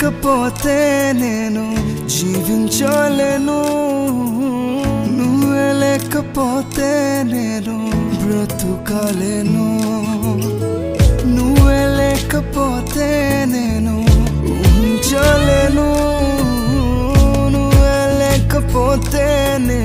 లేకపోతే నేను జీవించలేను, నువ్వే లేకపోతే నేను బ్రతుకలేను, నువ్వే లేకపోతే నేను ఊహించలేను, నువ్వే లేకపోతే నేను